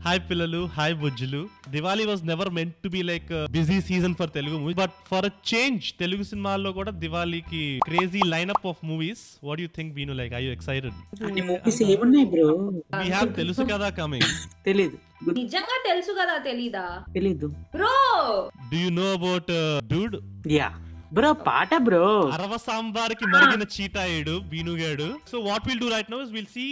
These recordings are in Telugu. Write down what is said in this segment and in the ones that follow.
Hi Pillalu, hi Bujjulu. Diwali was never meant to be like a busy season for Telugu movies, but for a change, Telugu సినిమాల్లో కూడా దివాలి కి crazy lineup of movies. What do you think, Veenu? Like, are you excited? అన్ని మూవీస్ ఏమున్నాయి బ్రో? We have తెలుసు కదా coming. తెలీదు. నిజంగా తెలుసు కదా తెలీదా? తెలీదు bro. Do you know about Dude? Yeah bro పాట బ్రో. అరవ సాంబార్కి మరిగిన చీటాయుడు బీనుగాడు. So what we'll do right now is we'll see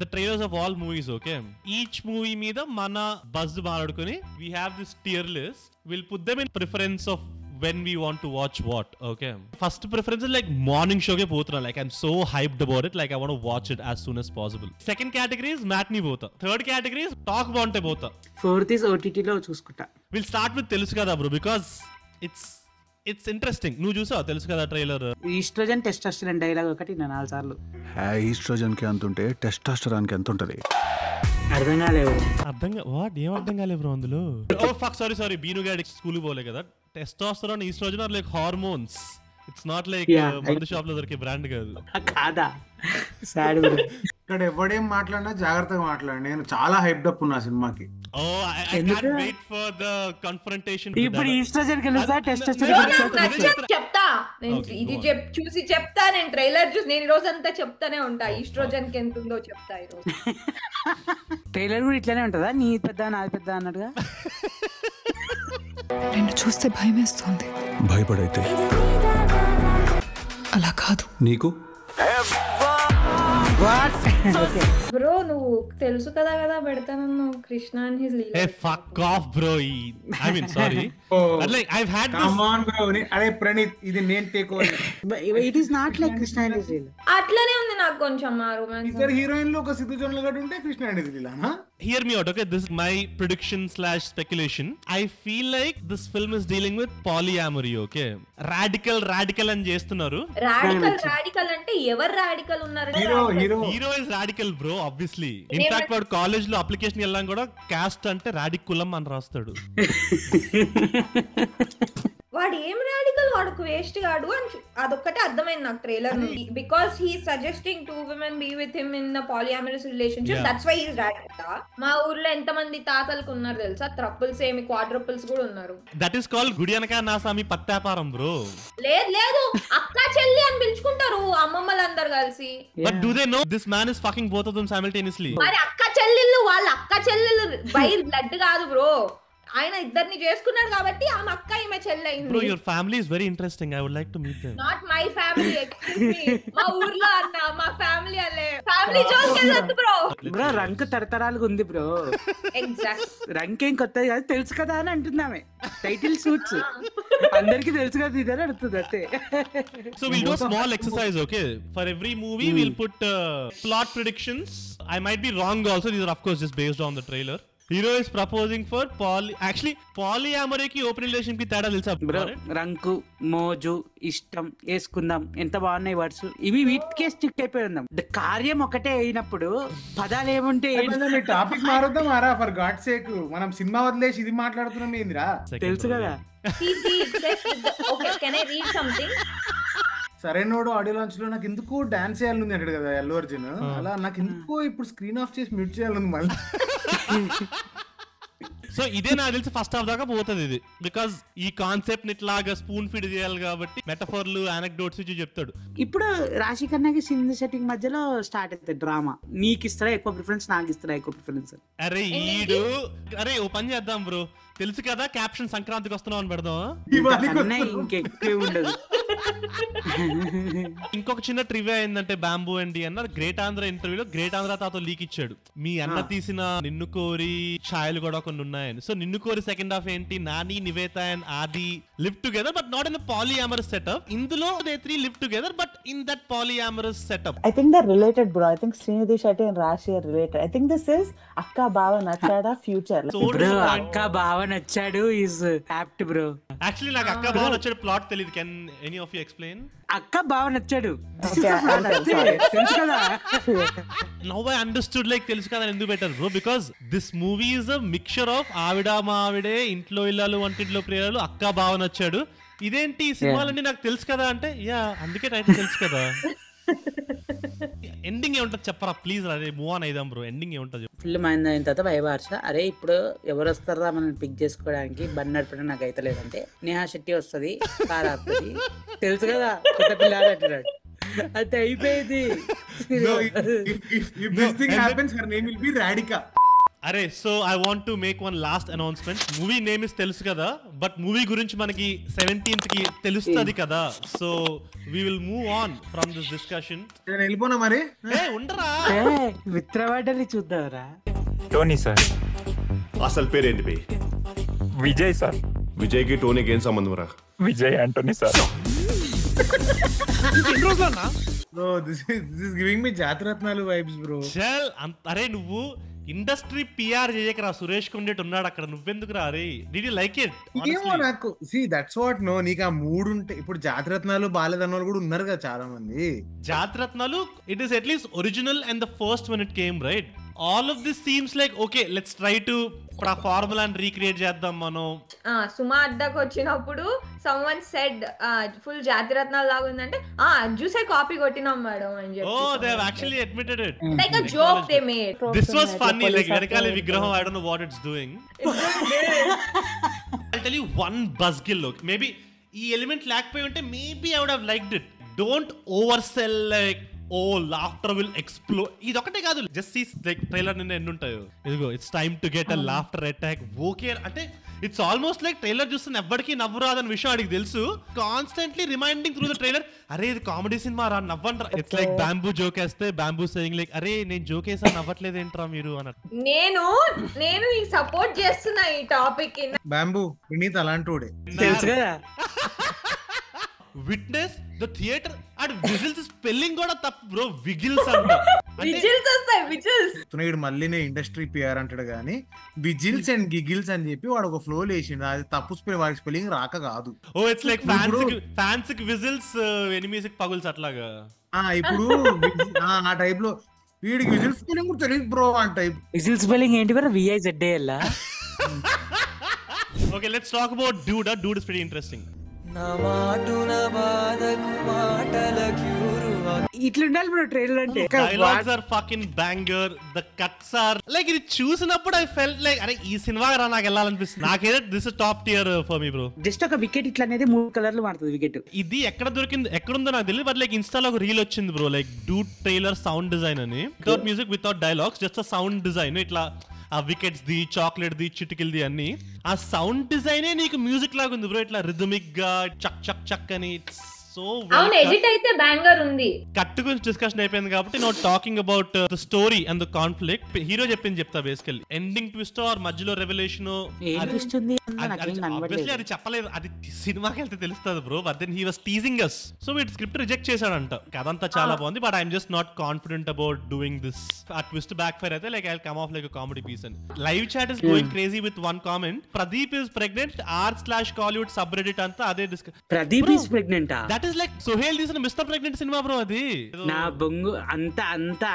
the trailers of all movies, okay? Each movie మీద మన బజ్ మాట్లాడుకొని we have this tier list. We'll put them in preference of when we want to watch what, okay? First preference is like morning show ke pothuna, like I'm so hyped about it, like I want to watch it as soon as possible. Second category is matinee botha. Third category is talk bonte botha. Fourth is OTT లో చూసుకుంటా. We'll start with telusu kada bro, because it's interesting. నువ్వు చూసావా తెలుసు కదా ట్రైలర్? ఈస్ట్రోజన్ టెస్టోస్టెరాన్ డైలాగ్ ఒకటి నా 4 సార్లు. ఈస్ట్రోజన్ కి ఎంత ఉంటే టెస్టోస్టెరాన్ కి ఎంత ఉంటది? అర్థం కాలేవు. ఏం అర్థం కాలేదు బ్రో అందులో? ఓ ఫక్, సారీ బీనుగాడి స్కూల్ పోలే కదా. Testosterone estrogen are like hormones. It's not like మందు షాప్ లో దొరికే బ్రాండ్ కాదు. కాదా? Sad bro. ఇక్కడ ఎవడేం మాట్లాడినా జాగ్రత్తగా మాట్లాడు. నేను చాలా హైప్డ్ అప్ ఉన్నా సినిమాకి. I can't wait for the confrontation. ఇప్పుడు ఈస్ట్రోజన్ తెలుసా టెస్టోస్టెరాన్ చెప్తా నేను ఇది చూసి చెప్తా. నేను ట్రైలర్ చూసి నేను ఈ రోజు అంతా చెప్తానే ఉంటా. ఈస్ట్రోజన్ కి ఎంత ఉందో చెప్తా ఈ రోజు. ట్రైలర్ కూడా ఇట్లానే ఉంటదా? నీ పెద్ద నాది పెద్ద అన్నట్టుగా. నిన్ను చూస్తే భయం వేస్తుంది. భయపడైతే అలా కాదు. నీకు బ్రో నువ్వు తెలుసు కదా పెడతానన్ను Krishna and his Leela. Hey, fuck off bro. I mean sorry. But like I've had this. Come on bro. అరే ప్రణీత్, ఇది నేను take over. It is not like Krishna and his Leela. అట్లనే ఉంది నాకు కొంచెం ఆ రొమాన్స్. ఇద్దరు హీరోయిన్లు ఒక సిద్ధు జొన్నలగడ్డ ఉంటే కృష్ణ అండ్ లీలానా? Hear me out, okay? This is my prediction/speculation. I feel like this film is dealing with polyamory, okay? Radical అని చేస్తున్నారు. రాడికల్ అంటే ఎవరు రాడికల్ ఉన్నారు? Hero is radical bro, obviously. In fact వాడు కాలేజ్ లో అప్లికేషన్ వెళ్ళాం కూడా క్యాస్ట్ అంటే రాడికులం అని రాస్తాడు. వాడు ఏం రాడికల్, వాడుకు వేస్ట్ గాడు అని అదొక్కటే అర్థమైంది నాకు ట్రైలర్ నుండి. Because he suggesting 2 women be with him in a polyamorous relationship. That's why he's radical. మా ఊర్లో ఎంత మంది తాతలకు ఉన్నారు తెలుసా? ట్రిపుల్స్ ఏమి క్వాడ్రపుల్స్ కూడా ఉన్నారు. దట్ ఈస్ కాల్డ్ గుడియనక నాసామి పత్తాపారం బ్రో. లేదు అక్క చెల్లి అని పిలుచుకుంటారు అమ్మమ్మలందరూ కలిసి. But do they know this man is fucking both of them simultaneously? మరి అక్క చెల్లెళ్ళు వాళ్ళ అక్క చెల్లెళ్ళు బై బ్లడ్ కాదు బ్రో. ఆయన ఇద్దరిని చేసుకున్నాడు కాబట్టి ఆమె అక్క ఈమె చెల్లెయింది. Bro, your family is very interesting. I would like to meet them. Not my family, excuse me. మా ఊర్లో అన్న మా ఫ్యామిలీ అలే. ఫ్యామిలీ జోక్ వెళ్ళొద్దు బ్రో. బ్రో రంక్ తరతరాలుగా ఉంది బ్రో. ఎగ్జాక్ట్. రంక్ ఏం కొత్తది కాదు, తెలుసు కదా అని అంటున్నామే. టైటిల్ సూట్స్ అందరికి తెలుసు కదా, ఇదని అడుగుతుంది అంతే. So we'll do a small exercise, okay? For every movie, we'll put plot predictions. I might be wrong also. These are of course just based on the trailer. Hero is proposing for polyamory కి ఓపెన్ రిలేషన్ కి తేడా తెలుసా బ్రో? రంకు, మోజు, ఇష్టం, వేసుకుందాం, ఎంత బాగున్నాయి వర్డ్స్. ఇవి వీటికే స్టిక్ అయిపోయి ఉందాం. కార్యం ఒకటే అయినప్పుడు పదాలు ఏముంటే టాపిక్ మారుద్దాం ఆరా. ఫర్ గాడ్ సేక్ మనం సినిమా వదిలేసి ఇది మాట్లాడుతున్నాం ఏందిరా? తెలుసు కదా. Okay, can I read something? సరైనోడు ఆడియో లాంచ్ లో నాకు ఎందుకు డాన్స్ చేయాలని అంటాడు కదా అల్లు అర్జున్. అలా నాకు ఎందుకు ఇప్పుడు స్క్రీన్ ఆఫ్ చేసి మ్యూట్ చేయాలని మళ్ళీ. సో ఇదే నాకు తెలిసి ఫస్ట్ హాఫ్ దాకా పోతుంది ఇది. బికాస్ ఈ కాన్సెప్ట్ ని ఇట్లాగా స్పూన్ ఫీడ్ చేయాలి కాబట్టి మెటఫోర్లు అనెక్డోట్స్ ఇచ్చి చెప్తాడు. ఇప్పుడు రాశి ఖన్నాకి సింధు సెట్టింగ్ మధ్యలో స్టార్ట్ అవుతుంది డ్రామా. నీకు ఇస్తారా ఎక్కువ ప్రిఫరెన్స్, నాకు ఇస్తారా ఎక్కువ ప్రిఫరెన్స్? అరే ఓ పని చేద్దాం బ్రో, తెలుసు కదా క్యాప్షన్ సంక్రాంతికి వస్తున్నాం అని పెడదాం. ఇంకెక్కువ ఉండదు. ఇంకొక చిన్న ట్రివియా ఏంటంటే బ్యాంబూ అండ్ అన్న గ్రేట్ ఆంధ్ర ఇంటర్వ్యూలో గ్రేట్ ఆంధ్ర తాతో లీక్ ఇచ్చాడు. మీ అన్న తీసిన నిన్ను కోరి ఛాయలు కూడా కొన్ని ఉన్నాయని. సో నిన్ను కోరి సెకండ్ హాఫ్ ఏంటి, నాని, నివేత అండ్ ఆది live together but not in the polyamorous setup. ఇందులో they three live together but in that polyamorous setup. I think they're related, bro. I think Srinidhi Shetty and Rashi are related. I think this is Akka Bava Nachada future. Bro, Akka Bava Nachadu is apt bro. Actually నాకు అక్క బావ నచ్చాడు ప్లాట్ తెలియదు. Can any of you explain? అక్క బావ నచ్చాడు. తెలుసు కదా. Now I understood, like తెలుసు కదా ఎందుకు పెట్టారు bro, because this movie is a mixture of ఆవిడ మావిడే, ఇంట్లో ఇల్లాలు, వంటింట్లో ప్రియాలు, అక్క బావ నచ్చాడు. ఇదేంటి ఈ సినిమాలన్నీ నాకు తెలుసు కదా అంటే, యా అందుకే టైటిల్ తెలుసు కదా. ఎండింగ్ ఏముంటది చెప్పరా ప్లీజ్. అరే మూవ్ ఆన్ అయిదాం బ్రో. ఎండింగ్ ఏముంటది? ఫుల్ మైండ్ అయిన తర్వాత వైవార్ష అరే ఇప్పుడు ఎవరు వస్తారా మనం పిక్ చేసుకోవడానికి బండి నడపడం నాకు అయితే లేదంటే నేహా శెట్టి వస్తుంది కార్ ఆపుతుంది తెలుసు కదా కొత్త పిల్లలు అంటున్నాడు అయితే అయిపోయింది. If this thing happens, her name will be Radhika. అరే so I want to make one last announcement. Movie name is తెలుసు కదా, బట్ మూవీ గురించి మనకి 17th కి తెలుస్తుంది కదా. So we will move on from this discussion. నేను వెళ్ళిపోనా మరి? ఉండరా మిత్రవాడని చూద్దాంరా. Tony sir. అసలు పేరేంటి బే? విజయ్ సార్. విజయ్ కి టోనీకి ఏం సంబంధం రా? Vijay Antony sir. ఎన్ని రోజులన్నా? Bro, this is giving me Jathiratnalu vibes bro. చల్ అరే నువ్వు ఇండస్ట్రీ పిఆర్ చేయకరా. సురేష్ కొండేట్ ఉన్నాడు అక్కడ, నువ్వెందుకు రా? అరే డిడ్ యు లైక్ ఇట్? ఏమో నాకు దట్స్ వాట్ నో. నీకు ఆ మూడ్ ఉంటే ఇప్పుడు జాతిరత్నాలు బాలేదన్న వాళ్ళు కూడా ఉన్నారు కదా చాలా మంది. Jathiratnalu it is at least original and the first one it came right. All of this seems like okay let's try to ఇప్పుడు ఆ ఫార్ములాని రీక్రియేట్ చేద్దాం మనం. సుమా అడ్డాకి వచ్చినప్పుడు సమ్వన్ సెడ్ ఫుల్ జాతిరత్నాలు లాగా ఉందంటే చూసే కాపీ కొట్టినాం మేడం అని చెప్పి. Oh, they have actually admitted it. Like a joke they made. This was funny. Like వెనకాల విగ్రహం, I don't know what it's doing. I'll tell you one buzzkill look. Maybe ఈ ఎలిమెంట్ లేకపోయి ఉంటే maybe I would have liked it. Don't oversell like oh laughter will explode. ఇది ఒకటే కాదు, జస్ట్ సీ లైక్ ట్రైలర్ నిన్న ఎన్ని ఉంటాయో. ఇదిగో it's time to get a laughter attack. Okay అంటే ఇట్స్ ఆల్మోస్ట్ లైక్ ట్రైలర్ చూస్తే ఎవ్వడికి నవ్వు రాదని విషయం అడిగి తెలుసు. Constantly reminding through the trailer అరే ఇది కామెడీ సినిమా రా నవ్వండి. ఇట్స్ లైక్ బ్యాంబూ జోక్ వేస్తే బ్యాంబూ సేయింగ్ లైక్ అరే నేను జోక్ వేసా నవ్వట్లేదు ఏంట్రా మీరు అన్నట్టు. నేను ఈ సపోర్ట్ చేస్తున్నా ఈ టాపిక్ కి. బ్యాంబూ వినీత్ అలాంటోడే తెలుసు కదా. Witness the theatre and whistles spelling కూడా తప్పు బ్రో. విగిల్స్ అంట. విజిల్స్ వస్తాయి విజిల్స్. వీడు మళ్ళీ ఇండస్ట్రీ పిఆర్ అంటాడు కానీ విజిల్స్ అండ్ గిగిల్స్ అని చెప్పి వాడు ఒక ఫ్లో లేచిండు. అది తప్పు వాడి స్పెల్లింగ్ రాక కాదు. ఓ ఇట్స్ లైక్ ఫ్యాన్స్ కి విజిల్స్ ఎనిమీస్ కి పగుల్స్ అట్లాగా. ఇప్పుడు ఆ టైప్ లో వీడికి విజిల్స్ స్పెల్లింగ్ కూడా తెలియదు బ్రో అంట. విజిల్ స్పెల్లింగ్ ఏంటి bro? VIZAL. Okay, let's talk about Dude. Dude is pretty interesting. ఇట్లుండాలి బ్రో ట్రైలర్ అంటే. Dialogues are fucking banger. The cuts are like ఇది చూసినప్పుడు I felt like అరే ఈ సినిమా రా నాకు వెళ్ళాలనిపిస్తుంది. నాకేదో this is top tier for me bro. Just ఒక వికెట్ ఇట్లా అనేది 3 కలర్లు మారుతుంది వికెట్. ఇది ఎక్కడ దొరికింది ఎక్కడుందో నాకు తెలియదు, బట్ లైక్ ఇన్స్టాలో ఒక రీల్ వచ్చింది bro like dude trailer sound design అని. Without music without dialogues just ఆ సౌండ్ డిజైన్. ఇట్లా ఆ వికెట్స్ ది చాక్లెట్ ది చిటికిల్ది అన్ని ఆ సౌండ్ డిజైనే నీకు మ్యూజిక్ లాగా ఉంది బ్రో. ఇట్లా రిథమిక్ గా చక్ చక్ చక్ అని. సో ఎడిట్ అయితే బ్యాంగర్ ఉంది. కట్ గురించి డిస్కషన్ అయిపోయింది కాబట్టి no talking about the story and the conflict. Hero చెప్పింది చెప్తా బేసికల్లీ. ఎండింగ్ ట్విస్ట్ ఆర్ మధ్యలో రెవల్యూషన్ అది చెప్పలేదు, అది సినిమాకి వెళ్తే తెలుస్తుంది bro. But then he was teasing us. So వీటి స్క్రిప్ట్ రిజెక్ట్ చేశాడంట. కథంతా చాలా బాగుంది but I'm just not confident about doing this. ఆ ట్విస్ట్ బ్యాక్ ఫైర్ అయితే like I will come of like a comedy piece. And live chat is going crazy with one comment. Pradeep is pregnant. r/Collywood subreddit అంతా అదే discuss. Pradeep is pregnant. That is like Sohel తీసిన మిస్టర్ ప్రెగ్నెంట్ సినిమా బ్రో. అది నా బొంగు అంతా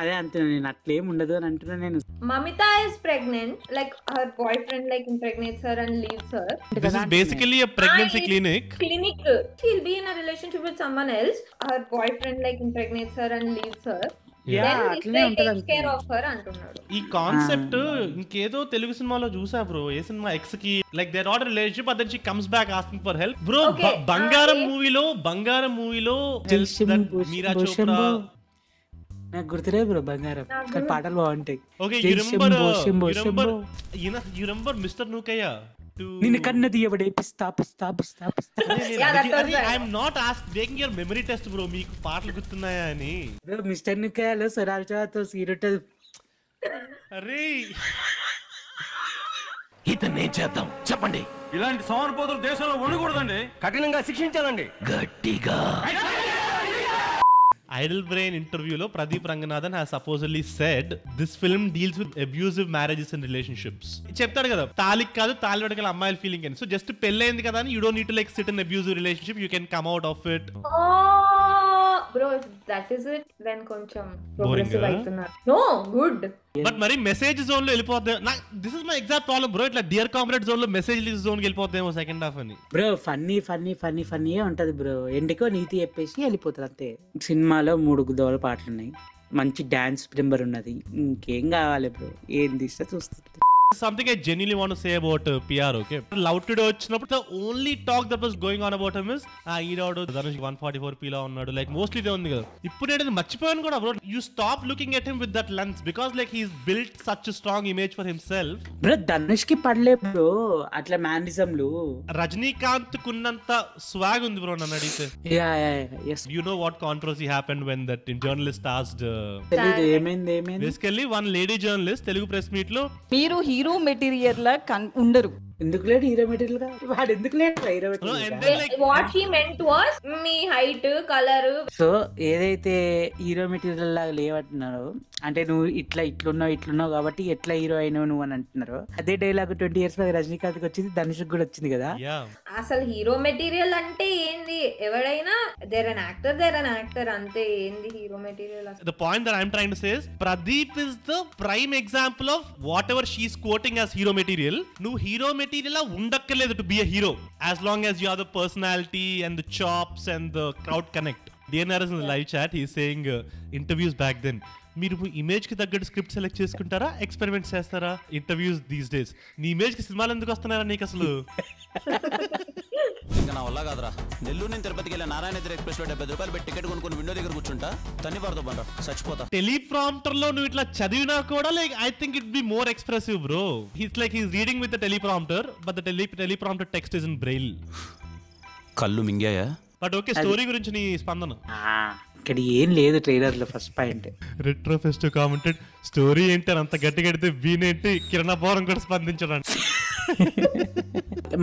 అదే అంటున్నా నేను. అట్లేం ఉండదు అని అంటున్నా నేను. Mamita is pregnant, like her boyfriend like impregnates her and leaves her. This is basically a pregnancy clinic. She'll be in a relationship with someone else. Her boyfriend like impregnates her and leaves her. Then this guy takes care of her అంటున్నాడు. ఈ కాన్సెప్ట్ ఇంకేదో తెలుగు సినిమాలో చూసా బ్రో. ఏ సినిమా ఎక్స్ కి like they not relationship but then she comes back asking for help bro. Bangaram మూవీలో మీరా చోప్రా నాకు గుర్తులే బ్రో బంగారం, కానీ పాటలు బాగుంటాయి. Okay you remember mister Nookayya నిన్ను కన్నది ఎవడే పిస్తా పిస్తా పిస్తా పిస్తా. I'm not taking your memory test bro. మీకు పాటలు గుర్తున్నాయా అని. మిస్టర్ నికాయలో సరాల్చాతో సీరట. అరే ఇతన్ని ఏం చేద్దాం చెప్పండి. ఇలాంటి సోమరిపోతులు దేశంలో ఉండకూడదండి. కఠినంగా శిక్షించాలండి గట్టిగా. Idle Brain ఇంటర్వ్యూలో Pradeep Ranganathan has supposedly said this film deals with abusive marriages and relationships. చెప్తాడు కదా తాలికి కాదు తాలి పడగల అమ్మాయిల ఫీలింగ్ అని. సో జస్ట్ పెళ్ళైంది కదా అని you don't need to like sit in abusive relationship, you can come out of it. Bro that is it then కొంచెం Boring ప్రోగ్రెసివ్ ఆ? అవుతున్నారు. No good. బట్ మరి మెసేజ్ జోన్ లో వెళ్ళిపోతే this is my exact problem bro. ఇట్లా డియర్ కాంప్లెక్స్ జోన్ లో మెసేజ్ జోన్ కి వెళ్ళిపోతాయేమో సెకండ్ హాఫ్ అని. బ్రో ఫన్నీ ఉంటది బ్రో. ఎండుకో నీతి చెప్పేసి వెళ్ళిపోతారు అంతే. సినిమాలో 3 దోల పాటలు ఉన్నాయి, మంచి డాన్స్ నెంబర్ ఉన్నది, ఇంకేం కావాలి బ్రో? ఏం తీస్తే చూస్తుంది. Something I genuinely want to say about PR, okay? Loud Today వచ్చినప్పుడు the only talk that was going on about him is ఈడోడు Dhanush 144 Peela ఉన్నాడు, లైక్ మోస్ట్లీ ఇదే ఉంది కదా. ఇప్పుడు నేను మర్చిపోయాను కూడా bro. You stop looking at him with that lens because like he's built such strong image for himself. Bro Dhanush కి పడలే బ్రో అట్లా మ్యానిజంలు. రజనీకాంత్ కున్నంత స్వాగ్ ఉంది బ్రో నన్ను అడిగితే. You know what controversy happened when that journalist asked ఏమైంది basically one lady journalist Telugu press meet లో మీరు హీరో మెటీరియల్ లా ఉండరు. ఎందుకు లేడు హీరో మెటీరియల్ గా? వాడు ఎందుకు లేడు hero material? What he meant was me height colour. So ఏదైతే హీరో మెటీరియల్ లాగా లేవంటున్నారో, అంటే నువ్వు ఇట్లున్నావు కాబట్టి ఎట్లా హీరో అయినావు నువ్వు అని అంటున్నారు. అదే డైలాగ్ 20 years బ్యాక్ రజనీకాంత్ కి వచ్చింది, ధనుష్ కూడా వచ్చింది కదా. అసలు హీరో మెటీరియల్ అంటే ఏంది? ఎవడైనా దేర్ అన్ యాక్టర్ అంతే. ఏంది hero material? The point that I'm trying to say is Pradeep is the prime example of whatever she's quoting as hero material. నువ్వు హీరో మెటీరియల్ ఉండక్కర్లేదు to be a hero as long as you have the personality and the chops and the crowd connect. DNR is in the live chat. He's saying interviews back then మీరు ఇమేజ్ కి తగ్గట్టు స్క్రిప్ట్ సెలెక్ట్ చేసుకుంటారా, ఎక్స్పెరిమెంట్స్ చేస్తారా? ఇంటర్వ్యూస్ దీస్ డేస్ నీ ఇమేజ్ కి సినిమాలు ఎందుకు వస్తున్నారా నీకు అసలు? ఇంకా నా వల్ల కాదురా. నెల్లూరు నుంచి తిరుపతికి వెళ్ళి నారాయణ ఎక్స్ప్రెస్ లో 70 రూపాయలు పెట్టి టికెట్ కొనుక్కొని విండో దగ్గర కూర్చుంటా, తన్ని పడతా బండ్రా చచ్చిపోతా. టెలిప్రాంప్టర్ లో నువ్వు ఇట్లా చదివినా కూడా like I think it be more expressive bro. He's reading with the teleprompter but the teleprompter text is in Braille. కళ్ళు మింగాయా? బట్ ఓకే, స్టోరీ గురించి నీ స్పందన. ఇక్కడ ఏం లేదు ట్రైలర్ లో. First point retro pest commented story ఏంటి అంత గట్టి కడితే వీనేంటి కిరణ్ బోరం కూడా స్పందించడం.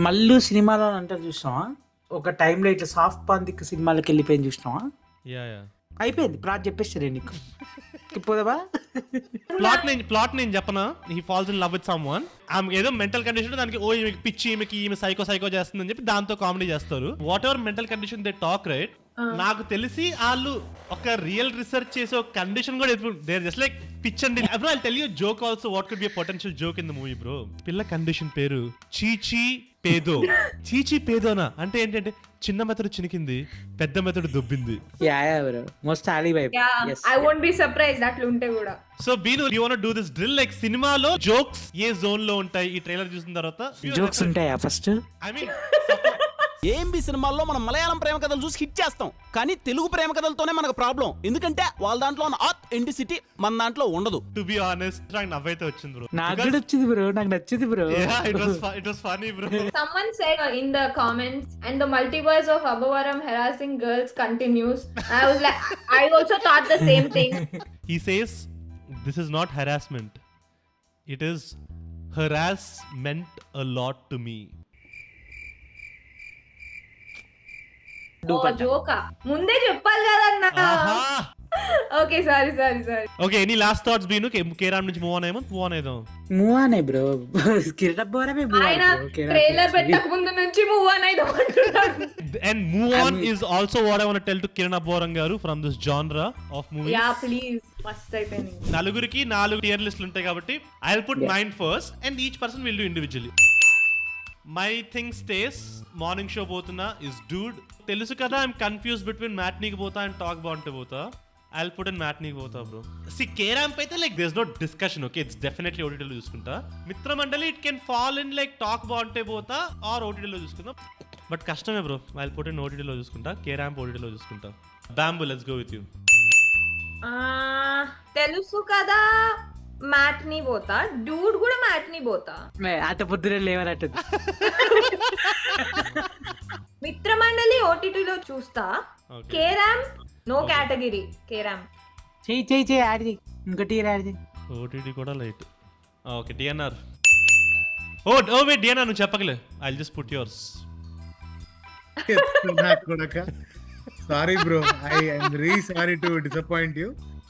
మళ్ళీ సినిమాలో అంటారు చూసినావా, ఒక టైంలో ఇట్లా సాఫ్ట్ పాంతిక్ సినిమాలకు వెళ్ళిపోయింది చూసినావా? అయిపోయింది ప్లాట్ చెప్పేస్తారే నీకు. పోదావా? ప్లాట్ నేను చెప్పనా? He falls in love with someone. ఏదో మెంటల్ కండిషన్, దానికి ఓ ఈమెకి పిచ్చి, ఈమె సైకో చేస్తుందని చెప్పి దాంతో కామెడీ చేస్తారు. What ever mental condition they talk right. నాకు తెలిసి వాళ్ళు ఒక రియల్ రీసెర్చ్ చేసే ఒక కండిషన్ కూడా దే జస్ట్ లైక్ పిచ్ అండి. Bro I tell you joke also what could be a potential joke in the movie bro. పిల్ల కండిషన్ పేరు చీచీ పేదో. చీచీ పేదోనా అంటే ఏంటంటే చిన్న మెథడు చినికింది, పెద్ద మెథడు దొబ్బింది. Most Ali vibe. I won't be surprised అట్లా ఉంటే కూడా. So Beenu you want to do this drill like సినిమాలో జోక్స్ ఏ జోన్ లో ఉంటాయి? ఈ ట్రైలర్ చూసిన తర్వాత జోక్స్ ఉంటాయా? ఫస్ట్ ఐ మీన్ ఏఎంబి సినిమాల్లో మనం మలయాళం ప్రేమ కథలు చూసి హిట్ చేస్తాం, కానీ తెలుగు ప్రేమ కథలతోనే మనకు ప్రాబ్లం. ఎందుకంటే వాళ్ళ దాంట్లో ఉన్న ఆథెంటిసిటీ మన దాంట్లో ఉండదు. టు బి ఆనెస్ట్ నాకు నవ్వైతే వచ్చింది బ్రో. నాకు కూడా వచ్చింది బ్రో, నాకు నచ్చింది bro. It was funny bro. Someone said in the comments, and the multiverse of Abavaram harassing girls continues. I was like, I also thought the same thing. He says this is not harassment, it is harassment a lot to me. జోకా ముందే చెప్పాలి కదా. Okay sorry. Okay any last thoughts Beenu? కేరామ్ నుంచి మూవ్ ఆన్ బ్రో. కిరణ్ బోరమే ట్రైలర్ పెట్టక ముందు నుంచి మూవ్ ఆన్ అయిదాం అంటున్నాడు. And move on is also what I want to tell to Kiran Aboram garu from this genre of movies. Yeah, please. Must అయిపోయింది. నలుగురికి 4 tier లిస్టులు ఉంటాయి కాబట్టి I'll put mine first and each person will do individually. My thing stays morning show పోతున్నా is dude. తెలుసు కదా I'm confused between matinee కి పోతా and talk బాగుంటే పోతా. I'll put in matinee కి పోతా bro. See K-Ramp అయితే like there's no discussion, okay? It's definitely OTT లో చూసుకుంటా. మిత్ర మండలి it can fall in like talk బాగుంటే పోతా or OTT లో చూసుకుందాం. బట్ కష్టమే bro. I'll put in OTT లో చూసుకుంటా. K-Ramp OTT లో చూసుకుంటా. Bamboo, let's go with you. తెలుసు కదా మ్యాట్నీ పోతా, డూడ్ కూడా మ్యాట్నీ పోతా. అంత పొద్దున లేవనట్టు. మిత్రమండలి ఓటీటీలో చూస్తా. Carrom no category. కేరామ్ చెయ్యి ఆడిది, ఇంకోటి ఆడిది. ఓటీటీ కూడా light. Okay DNR. Oh wait DNR నువ్వు చెప్పగలే. I'll just put yours. Sorry bro, I am really sorry to disappoint you.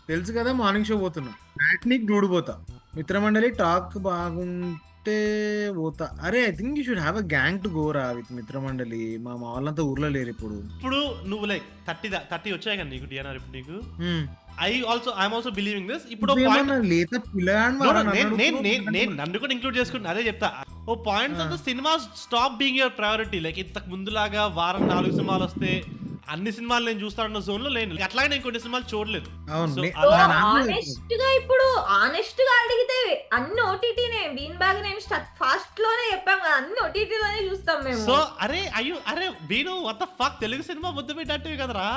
తెలుసు కదా మార్నింగ్ షో పోతున్నా, మ్యాట్నీకి డూడ్ పోతా. మిత్రమండలి టాక్ ఉంటే పోతా. అరే I think you should have a gang to go రా విత్ మిత్రమండలి. మా వాళ్ళంతా ఊర్లో లేరు ఇప్పుడు. నువ్వు లైక్ 30 వచ్చాయి కదా నీకు డిఎన్ఆర్ ఇప్పుడు నీకు. I'm also believing this. ఇప్పుడు నేను నన్ను కూడా ఇంక్లూడ్ చేసుకుంటున్నా, అదే చెప్తా. Oh point of the cinema stop being your priority. Like ఇంతకు ముందులాగా వారం 4 సినిమాలు వస్తే అన్ని సినిమాలు నేను చూస్తానన్న జోన్ లో లేను. అట్లాగే నేను కొన్ని సినిమాలు చూడలేదు. ఇప్పుడు ఆనెస్ట్ గా అడిగితే అన్ని ఓటీటీనే. బీన్ బ్యాగ్ నేను ఫాస్ట్ లోనే చెప్పాం కదా, అన్ని ఓటీటీ లోనే చూస్తాం మేము. సో అరే Beenu what the fuck, Telugu cinema ముద్దు పెట్టేవి కదరా.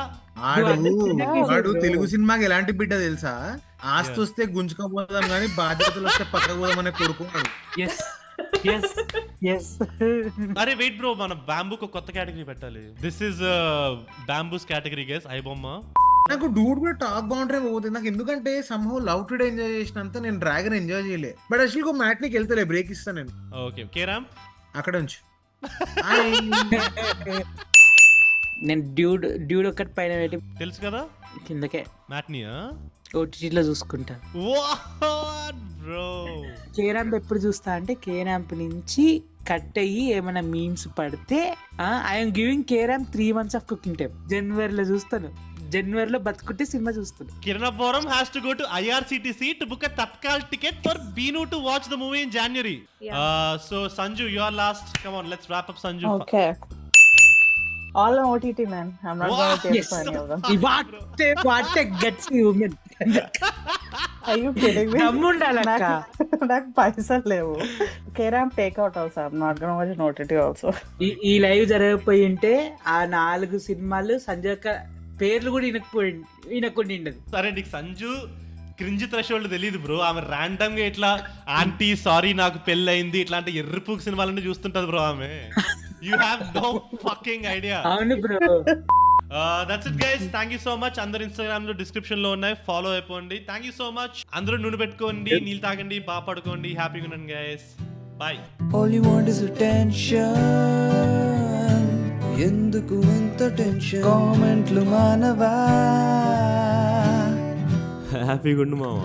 వాడు తెలుగు సినిమాకి ఎలాంటి బిడ్డ తెలుసా? ఆస్తి వస్తే గుంజుకోపోదాం కానీ బాధ్యతలు వస్తే పక్కకు పోదామనే కొడుకున్నాడు. అరే వెయిట్ బ్రో, మన బ్యాంబూకి ఒక కొత్త కేటగిరీ పెట్టాలి. This is bamboos category guys. I బొమ్మ నాకు డూడ్ కూడా టాక్ బౌండరీ పోతుంది నాకు. ఎందుకంటే సమ్హౌ లవ్ టుడే ఎంజాయ్ చేసినంత నేను డ్రాగన్ ఎంజాయ్ చేయలే. బట్ యాక్చువల్లీ మ్యాట్ నీకు వెళ్తలే, బ్రేక్ ఇస్తాను నేను. ఓకే కేరామ్ అక్కడ నుంచి నేను డ్యూడ్ ఒక్కటి పైన పెట్టి తెలుసు కదా కిందకే మ్యాట్నియా ఓటీటీలో చూసుకుంటా. కేరాంప్ ఎప్పుడు చూస్తా అంటే కేరాంప్ నుంచి కట్ అయ్యి ఏమైనా మీమ్స్ పడితే I'm giving కేరాంప్ 3 months of cooking time. జనవరిలో చూస్తాను, జనవరిలో బతుకుంటే సినిమా చూస్తాను. Kiranapuram has to go to IRCTC to book a Tatkal ticket for Beenu to watch the movie in January. So Sanju, you are last. Come on, let's wrap up Sanju. Okay. All on OTT, man. I'm not going to take any of them. What a gutsy woman. Are you kidding me? దమ్ముండాలక్క. నాకు పైసలు లేవు. కేరామ్ takeout also. I'm not going to watch an OTT also. ఈ లైవ్ జరగకపోయి ఉంటే ఆ 4 సినిమాలు సంజయ్ అక్క పేర్లు కూడా వినకుండా ఉండదు. సరే నీకు సంజు క్రింజ్ థ్రెషోల్డ్ తెలియదు బ్రో. ఆమె ర్యాండమ్ గా ఇట్లా ఆంటీ సారీ నాకు పెళ్ళయింది ఇట్లాంటి ఎర్రపూక్ సినిమాలన్నీ చూస్తుంటది బ్రో ఆమె. You have no fucking idea. అవును బ్రో. That's it guys. Thank you so much. అందరూ ఇన్స్టాగ్రామ్ లో డిస్క్రిప్షన్ లో ఉన్నాయి, ఫాలో అయిపోండి. Thank you so much. అందరూ నూనె పెట్టుకోండి, నీళ్ళు తాగండి, బాగా పడుకోండి, హ్యాపీగా ఉండండి guys. Bye. All you want is attention. ఎందుకు ఇంత టెన్షన్? కామెంట్లు మానవా, హ్యాపీగా ఉండు మావా.